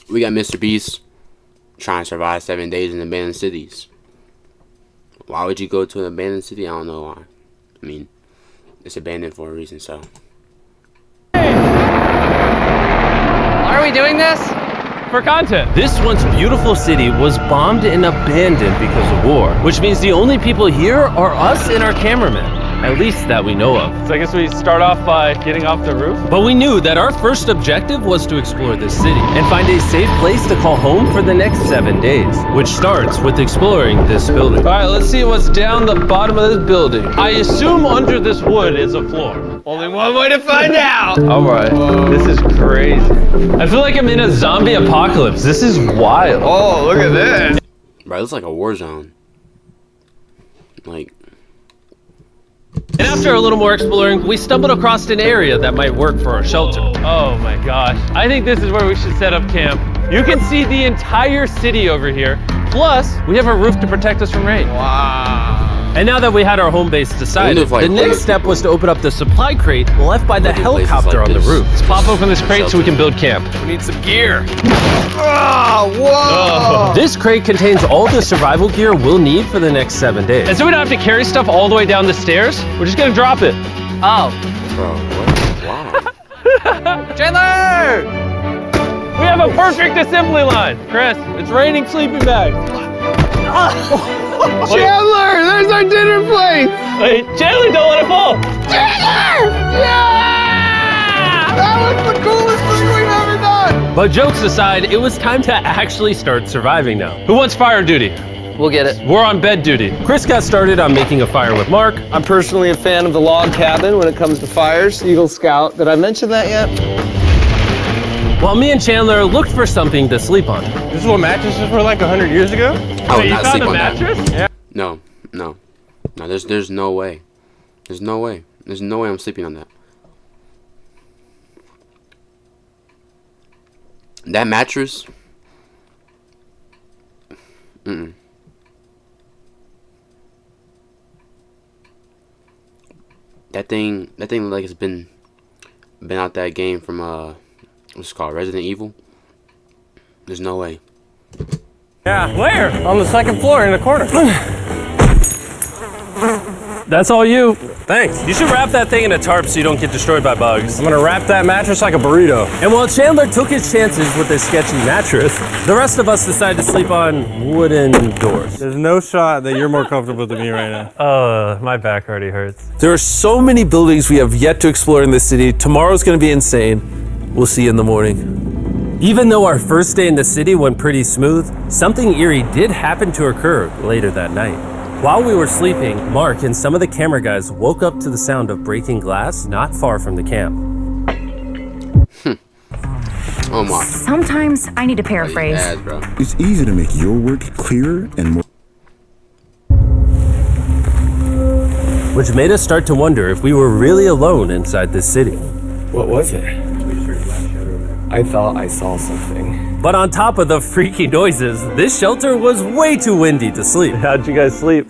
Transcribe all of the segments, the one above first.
We got Mr. Beast trying to survive 7 days in abandoned cities. Why would you go to an abandoned city? I don't know why. I mean, it's abandoned for a reason, so. Why are we doing this? For content. This once beautiful city was bombed and abandoned because of war, which means the only people here are us and our cameraman. At least that we know of. So I guess we start off by getting off the roof. But we knew that our first objective was to explore this city and find a safe place to call home for the next 7 days, which starts with exploring this building. All right, let's see what's down the bottom of this building. I assume under this wood is a floor. Only one way to find out. All right, this is crazy. I feel like I'm in a zombie apocalypse. This is wild. Oh, look at this. Bro, it's like a war zone. Like. And after a little more exploring, we stumbled across an area that might work for our shelter. Oh my gosh. I think this is where we should set up camp. You can see the entire city over here. Plus, we have a roof to protect us from rain. Wow. And now that we had our home base decided, the next step was to open up the supply crate left by the helicopter on the roof. Let's pop open this crate so we can build camp. We need some gear. Oh, whoa! This crate contains all the survival gear we'll need for the next 7 days. And so we don't have to carry stuff all the way down the stairs. We're just gonna drop it. Oh. Bro, what? Wow. Chandler! We have a perfect assembly line. Chris, it's raining sleeping bags. Chandler, there's our dinner plate! Wait, Chandler, don't let it fall. Chandler! Yeah! That was the coolest thing we've ever done! But jokes aside, it was time to actually start surviving now. Who wants fire duty? We'll get it. We're on bed duty. Chris got started on making a fire with Mark. I'm personally a fan of the log cabin when it comes to fires. Eagle Scout. Did I mention that yet? While me and Chandler looked for something to sleep on. This is what mattresses were like 100 years ago? I would you not found sleep a on mattress? that. Yeah. No. There's no way. There's no way. There's no way I'm sleeping on that. That mattress. That thing like it's been out that game from what's it called, Resident Evil. There's no way. Yeah, where? On the second floor in the corner. That's all you. Thanks. You should wrap that thing in a tarp so you don't get destroyed by bugs. I'm gonna wrap that mattress like a burrito. And while Chandler took his chances with his sketchy mattress, the rest of us decided to sleep on wooden doors. There's no shot that you're more comfortable than me right now. Oh, my back already hurts. There are so many buildings we have yet to explore in this city. Tomorrow's gonna be insane. We'll see you in the morning. Even though our first day in the city went pretty smooth, something eerie did happen to occur later that night. While we were sleeping, Mark and some of the camera guys woke up to the sound of breaking glass not far from the camp. Oh my. Sometimes I need to paraphrase. Ass, bro. It's easy to make your work clearer and more. Which made us start to wonder if we were really alone inside this city. What was it? I thought I saw something. But on top of the freaky noises, this shelter was way too windy to sleep. How'd you guys sleep?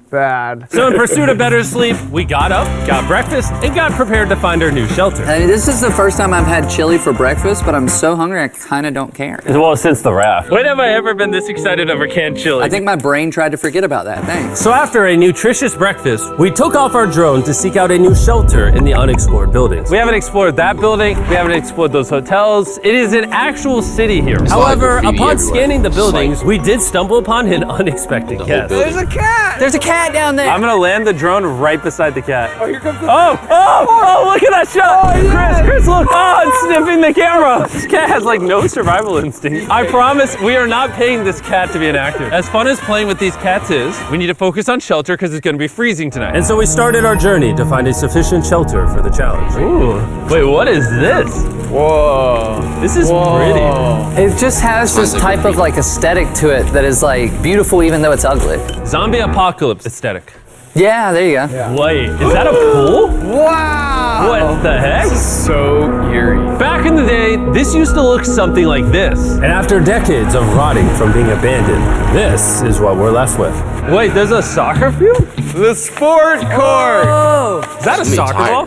Bad. So in pursuit of better sleep, we got up, got breakfast, and got prepared to find our new shelter. I mean, this is the first time I've had chili for breakfast, but I'm so hungry I kind of don't care. Well, since the raft. When have I ever been this excited over canned chili? I think my brain tried to forget about that. Thanks. So after a nutritious breakfast, we took off our drone to seek out a new shelter in the unexplored buildings. We haven't explored that building. We haven't explored those hotels. It is an actual city here. However, upon scanning the buildings, we did stumble upon an unexpected guest. There's a cat! There's a cat down there. I'm gonna land the drone right beside the cat. Oh, here comes the Oh, look at that shot! Oh, yes. Chris, look! Oh, it's sniffing the camera! This cat has like no survival instinct. I promise we are not paying this cat to be an actor. As fun as playing with these cats is, we need to focus on shelter because it's gonna be freezing tonight. And so we started our journey to find a sufficient shelter for the challenge. Ooh, wait, what is this? Whoa. This is pretty. It just has this type of like aesthetic to it that is like beautiful even though it's ugly. Zombie apocalypse aesthetic. Yeah, there you go. Yeah. Wait, is that a pool? Wow! What the heck? So eerie. Back in the day, this used to look something like this. And after decades of rotting from being abandoned, this is what we're left with. Wait, there's a soccer field? The sport court! Oh, is that a soccer ball?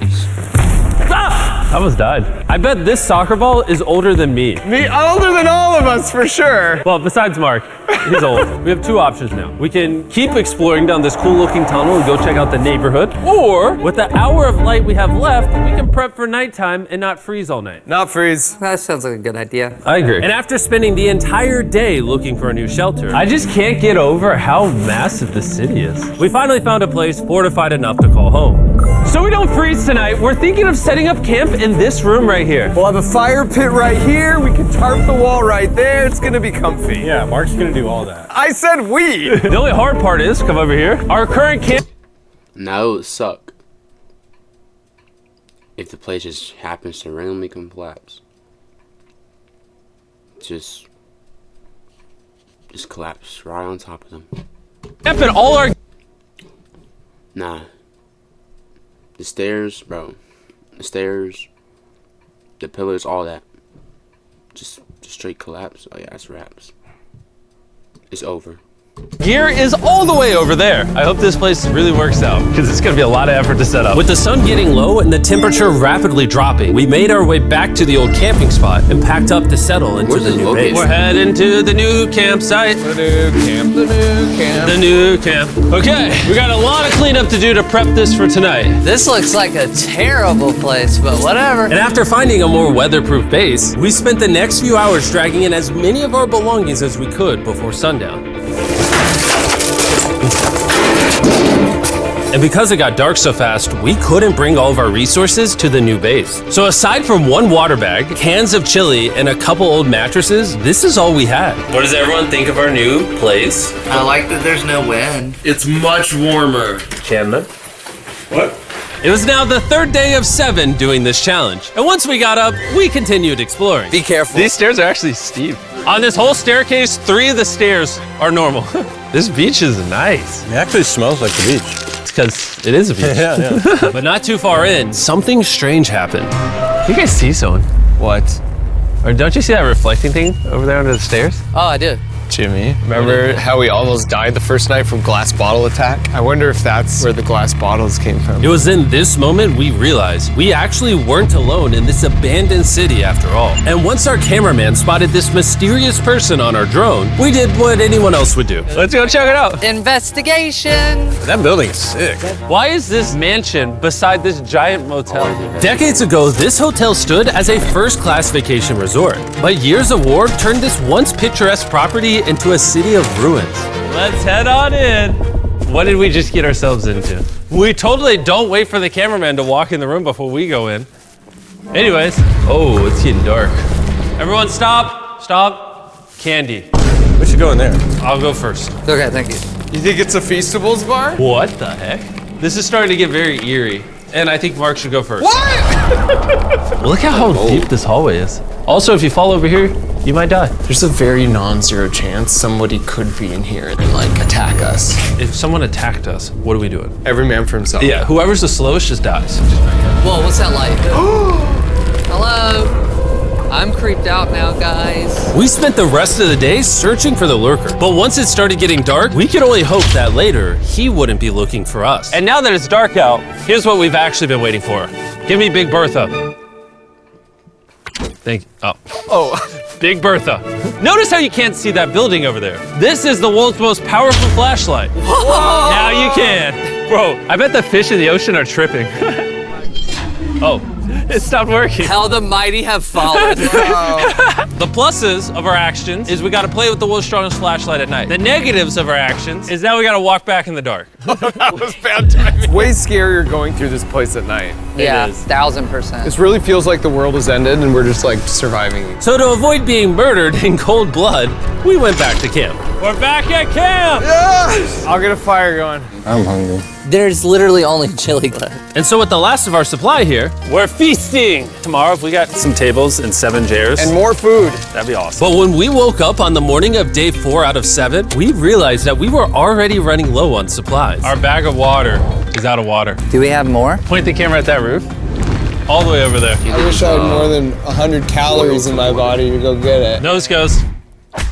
Ah! I almost died. I bet this soccer ball is older than me. Me older than all of us, for sure. Well, besides Mark, he's old. We have two options now. We can keep exploring down this cool looking tunnel and go check out the neighborhood. Or, with the hour of light we have left, we can prep for nighttime and not freeze all night. Not freeze. That sounds like a good idea. I agree. And after spending the entire day looking for a new shelter, I just can't get over how massive the city is. We finally found a place fortified enough to call home. So we don't freeze tonight, we're thinking of setting up camp in this room right here. We'll have a fire pit right here. We can tarp the wall right there. It's gonna be comfy. Yeah, Mark's gonna do all that. I said we. The only hard part is, come over here, our current camp. Now it would suck if the place just happens to randomly collapse. Just collapse right on top of them. Camp and all our. Nah. The stairs, bro. The stairs, the pillars, all that. Just straight collapse. Oh yeah, it's wraps. It's over. Gear is all the way over there. I hope this place really works out, because it's gonna be a lot of effort to set up. With the sun getting low and the temperature rapidly dropping, we made our way back to the old camping spot and packed up to settle into the new base. We're heading to the new campsite. The new camp, the new camp. The new camp. Okay, we got a lot of cleanup to do to prep this for tonight. This looks like a terrible place, but whatever. And after finding a more weatherproof base, we spent the next few hours dragging in as many of our belongings as we could before sundown. And because it got dark so fast, we couldn't bring all of our resources to the new base. So aside from one water bag, cans of chili, and a couple old mattresses, this is all we had. What does everyone think of our new place? I like that there's no wind. It's much warmer. Chandler? What? It was now the third day of 7 doing this challenge. And once we got up, we continued exploring. Be careful. These stairs are actually steep. On this whole staircase, 3 of the stairs are normal. This beach is nice. It actually smells like the beach. It's because it is a beach. Yeah. But not too far in, something strange happened. You guys see someone? What? Or don't you see that reflecting thing over there under the stairs? Oh, I do. Jimmy, remember how we almost died the first night from glass bottle attack? I wonder if that's where the glass bottles came from. It was in this moment we realized we actually weren't alone in this abandoned city after all. And once our cameraman spotted this mysterious person on our drone, we did what anyone else would do. Let's go check it out. Investigation. That building is sick. Why is this mansion beside this giant motel? Decades ago, this hotel stood as a first-class vacation resort. But years of war turned this once picturesque property into a city of ruins. Let's head on in. What did we just get ourselves into? We totally don't wait for the cameraman to walk in the room before we go in. Anyways, oh, it's getting dark. Everyone stop, stop. Candy. We should go in there. I'll go first. Okay, thank you. You think it's a Feastables bar? What the heck? This is starting to get very eerie. And I think Mark should go first. What? Look at how deep this hallway is. Also, if you fall over here, you might die. There's a very non-zero chance somebody could be in here and like attack us. If someone attacked us, what are we doing? Every man for himself. Yeah, whoever's the slowest just dies. Whoa, what's that light? Hello? I'm creeped out now, guys. We spent the rest of the day searching for the lurker. But once it started getting dark, we could only hope that later he wouldn't be looking for us. And now that it's dark out, here's what we've actually been waiting for. Give me Big Bertha. Thank you. Oh, Big Bertha. Notice how you can't see that building over there. This is the world's most powerful flashlight. Whoa. Now you can. Bro, I bet the fish in the ocean are tripping. Oh, it stopped working. How the mighty have fallen. The pluses of our actions is we gotta play with the world's strongest flashlight at night. The negatives of our actions is now we gotta walk back in the dark. That was bad timing. It's way scarier going through this place at night. Yeah, 1000%. This really feels like the world has ended and we're just like surviving. So to avoid being murdered in cold blood, we went back to camp. We're back at camp! Yes! I'll get a fire going. I'm hungry. There's literally only chili left. And so with the last of our supply here, we're feasting. Tomorrow, if we got some tables and 7 chairs. And more food. That'd be awesome. But when we woke up on the morning of day 4 out of 7, we realized that we were already running low on supplies. Our bag of water is out of water. Do we have more? Point the camera at that roof. All the way over there. I wish I had more than 100 calories in my body to go get it. Nose goes.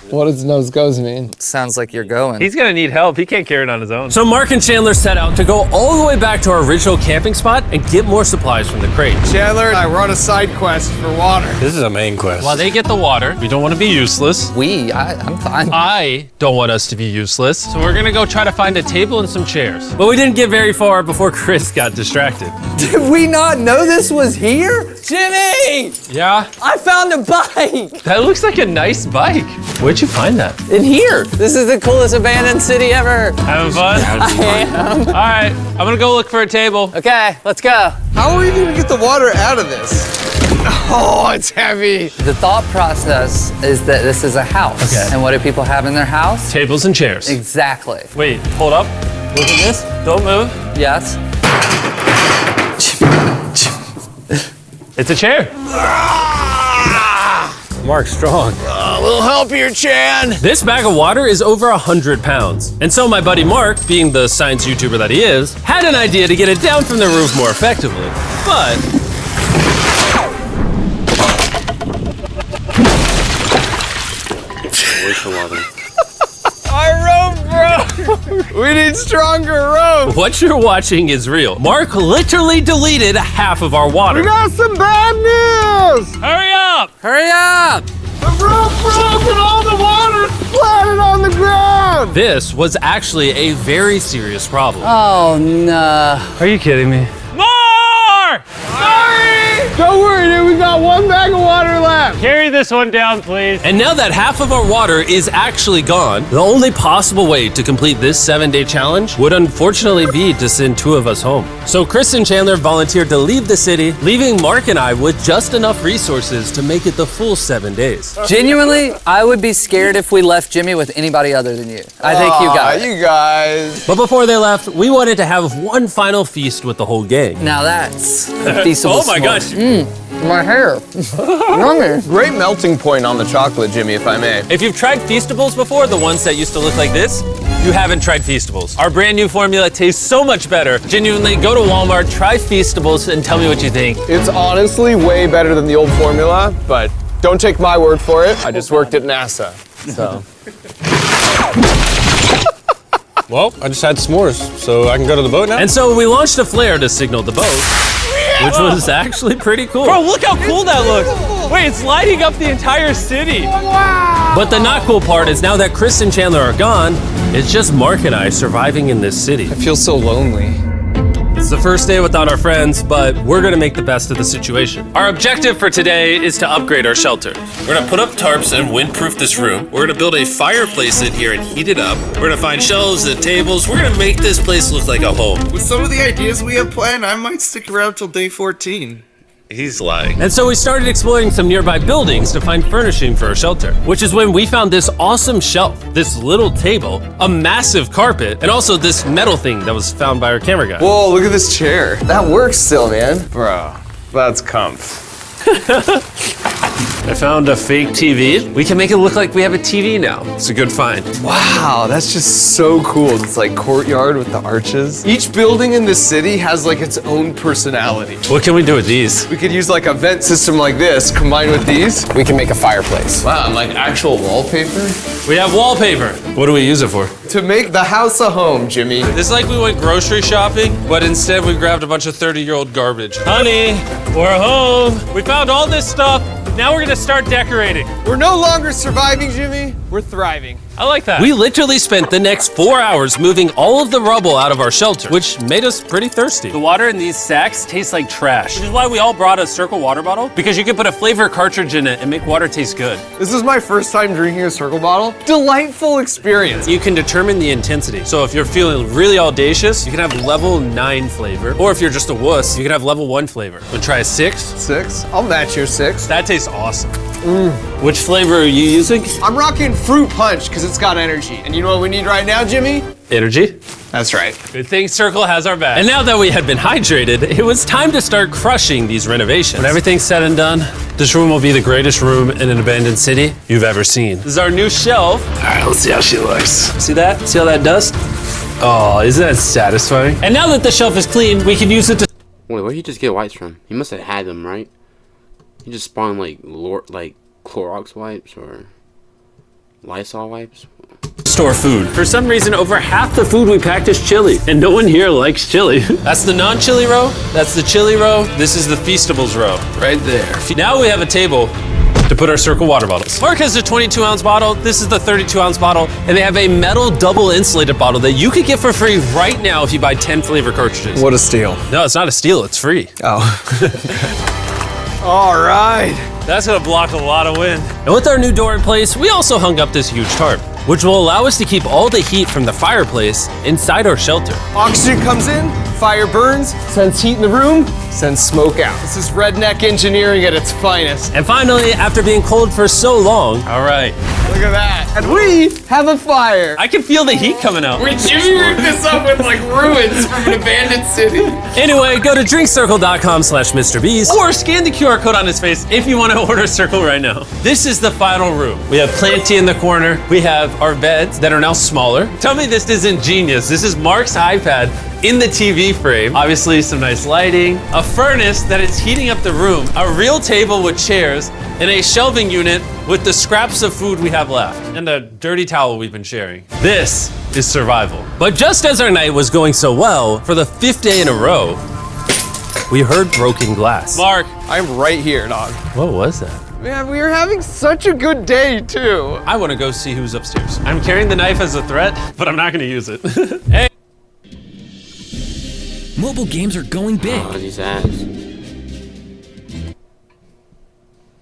What does nose goes mean? Sounds like you're going. He's gonna need help. He can't carry it on his own. So Mark and Chandler set out to go all the way back to our original camping spot and get more supplies from the crate. Chandler and I were on a side quest for water. This is a main quest. While they get the water, we don't want to be useless. I'm fine. I don't want us to be useless. So we're gonna go try to find a table and some chairs. But we didn't get very far before Chris got distracted. Did we not know this was here? Jimmy! Yeah? I found a bike! That looks like a nice bike. Where'd you find that? In here. This is the coolest abandoned city ever. Having fun? I am. All right, I'm gonna go look for a table. Okay, let's go. How are we even gonna get the water out of this? Oh, it's heavy. The thought process is that this is a house. Okay. And what do people have in their house? Tables and chairs. Exactly. Wait, hold up. Look at this. Don't move. Yes. It's a chair. Mark, strong. A little help here, Chan. This bag of water is over 100 pounds. And so my buddy Mark, being the science YouTuber that he is, had an idea to get it down from the roof more effectively. But Our rope broke. We need stronger rope. what you're watching is real. Mark literally deleted half of our water. We got some bad news! Hurry up! Hurry up! The rope broke and all the water splattered on the ground! This was actually a very serious problem. Oh, no. Are you kidding me? More! Don't worry, dude, we got one bag of water left. Carry this one down, please. And now that half of our water is actually gone, the only possible way to complete this 7-day challenge would unfortunately be to send 2 of us home. So Chris and Chandler volunteered to leave the city, leaving Mark and I with just enough resources to make it the full 7 days. Genuinely, I would be scared if we left Jimmy with anybody other than you. I think you got it. You guys. But before they left, we wanted to have one final feast with the whole gang. Now that's a feasible Oh my gosh. My hair. Yummy. Great melting point on the chocolate, Jimmy, if I may. If you've tried Feastables before, the ones that used to look like this, you haven't tried Feastables. Our brand new formula tastes so much better. Genuinely, go to Walmart, try Feastables, and tell me what you think. It's honestly way better than the old formula, but don't take my word for it. I just worked at NASA, so. Well, I just had s'mores, so I can go to the boat now? And so we launched a flare to signal the boat, which was actually pretty cool. Bro, look how cool that looks. Wait, it's lighting up the entire city. But the not cool part is now that Chris and Chandler are gone, it's just Mark and I surviving in this city. I feel so lonely. It's the first day without our friends, but we're gonna make the best of the situation. Our objective for today is to upgrade our shelter. We're gonna put up tarps and windproof this room. We're gonna build a fireplace in here and heat it up. We're gonna find shelves and tables. We're gonna make this place look like a home. With some of the ideas we have planned, I might stick around till day 14. He's lying. And so we started exploring some nearby buildings to find furnishing for our shelter, which is when we found this awesome shelf, this little table, a massive carpet, and also this metal thing that was found by our camera guy. Whoa, look at this chair. That works still, man. Bro, that's comf. I found a fake TV. We can make it look like we have a TV now. It's a good find. Wow, that's just so cool. It's like courtyard with the arches. Each building in this city has like its own personality. What can we do with these? We could use like a vent system like this, combined with these. We can make a fireplace. Wow, and like actual wallpaper? We have wallpaper. What do we use it for? To make the house a home, Jimmy. It's like we went grocery shopping, but instead we grabbed a bunch of 30-year-old garbage. Honey, we're home. We found all this stuff. Now we're gonna start decorating. We're no longer surviving, Jimmy. We're thriving. I like that. We literally spent the next 4 hours moving all of the rubble out of our shelter, which made us pretty thirsty. The water in these sacks tastes like trash, which is why we all brought a Circle water bottle, because you can put a flavor cartridge in it and make water taste good. This is my first time drinking a Circle bottle. Delightful experience. You can determine the intensity. So if you're feeling really audacious, you can have level 9 flavor. Or if you're just a wuss, you can have level 1 flavor. Wanna try a 6? 6? I'll match your 6. That tastes awesome. Which flavor are you using? I'm rocking Fruit Punch because it's got energy. And you know what we need right now, Jimmy? Energy. That's right. Good thing Circle has our back. And now that we had been hydrated, it was time to start crushing these renovations. When everything's said and done, this room will be the greatest room in an abandoned city you've ever seen. This is our new shelf. All right, let's see how she looks. See that? See all that dust? Oh, isn't that satisfying? And now that the shelf is clean, we can use it to... Wait, where'd he just get wipes from? He must have had them, right? He just spawned like Clorox wipes or Lysol wipes? Store food. For some reason, over half the food we packed is chili, and no one here likes chili. That's the non-chili row, that's the chili row, this is the Feastables row, right there. Now we have a table to put our Circle water bottles. Mark has a 22-ounce bottle, this is the 32-ounce bottle, and they have a metal double insulated bottle that you could get for free right now if you buy 10 flavor cartridges. What a steal. No, it's not a steal, it's free. Oh. All right. That's gonna block a lot of wind. And with our new door in place, we also hung up this huge tarp, which will allow us to keep all the heat from the fireplace inside our shelter. Oxygen comes in, fire burns, sends heat in the room, sends smoke out. This is redneck engineering at its finest. And finally, after being cold for so long, all right. Look at that. And we have a fire. I can feel the heat coming out. We rigged this up with like ruins from an abandoned city. Anyway, go to drinkcircle.com/MrBeast or scan the QR code on his face if you want to order Circle right now. This is the final room. We have plenty in the corner. We have our beds that are now smaller. Tell me this isn't genius. This is Mark's iPad in the TV frame. Obviously some nice lighting, a furnace that is heating up the room, a real table with chairs, and a shelving unit with the scraps of food we have left, and a dirty towel we've been sharing. This is survival. But just as our night was going so well, for the 5th day in a row, we heard broken glass. Mark. I'm right here, dog. What was that? Man, we are having such a good day, too. I want to go see who's upstairs. I'm carrying the knife as a threat, but I'm not going to use it. Hey. Mobile games are going big. Oh, these ass.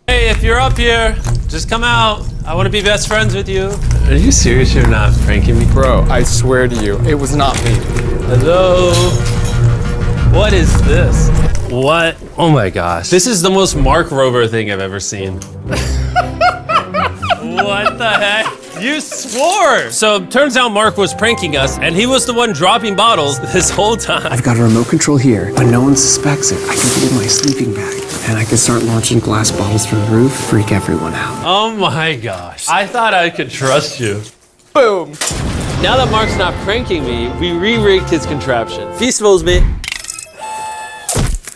Hey, if you're up here, just come out. I want to be best friends with you. Are you serious? You're not pranking me? Bro, I swear to you, it was not me. Hello? What is this? What? Oh my gosh. This is the most Mark Rover thing I've ever seen. What the heck? You swore! So turns out Mark was pranking us, and he was the one dropping bottles this whole time. I've got a remote control here, but no one suspects it. I can put it in my sleeping bag, and I can start launching glass bottles from the roof, freak everyone out. Oh my gosh. I thought I could trust you. Boom. Now that Mark's not pranking me, we re-rigged his contraption. Feastables me.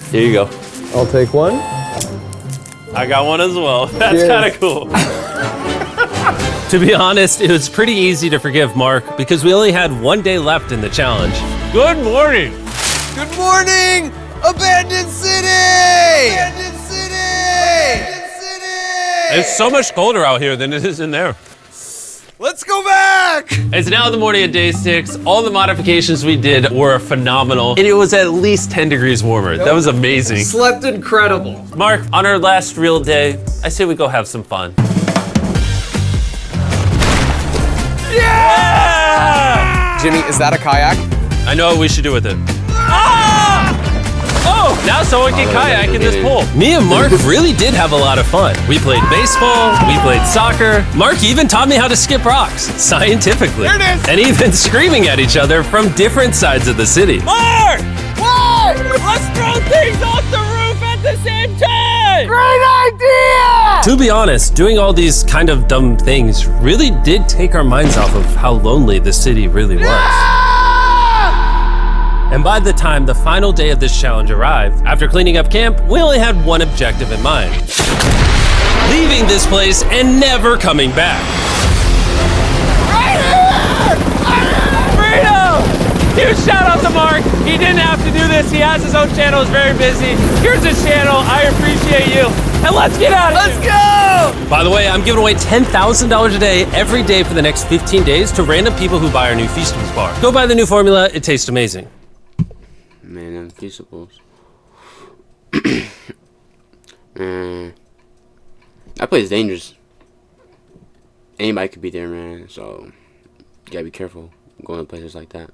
Here you go. I'll take one. I got one as well. That's kind of cool. To be honest, it was pretty easy to forgive Mark because we only had 1 day left in the challenge. Good morning. Good morning, Abandoned City! Abandoned City! Abandoned City! It's so much colder out here than it is in there. Let's go back! It's now the morning of day 6. All the modifications we did were phenomenal, and it was at least 10 degrees warmer. That was amazing. Slept incredible. Mark, on our last real day, I say we go have some fun. Yeah! Jimmy, is that a kayak? I know what we should do with it. Ah! Oh, now someone can kayak in this pool. Me and Mark really did have a lot of fun. We played baseball, we played soccer. Mark even taught me how to skip rocks, scientifically. There it is! And even screaming at each other from different sides of the city. Mark! What? Let's throw things off the roof at the same time! Great idea! To be honest, doing all these kind of dumb things really did take our minds off of how lonely the city really was. And by the time the final day of this challenge arrived, after cleaning up camp, we only had one objective in mind. Leaving this place and never coming back. Freedom! Huge shout out to Mark. He didn't have to do this. He has his own channel, he's very busy. Here's his channel, I appreciate you. And let's get out of here. Let's go! By the way, I'm giving away $10,000 a day every day for the next 15 days to random people who buy our new Feastables bar. Go buy the new formula, it tastes amazing. Man, them Feastables. That place is dangerous. Anybody could be there, man. So, you gotta be careful going to places like that.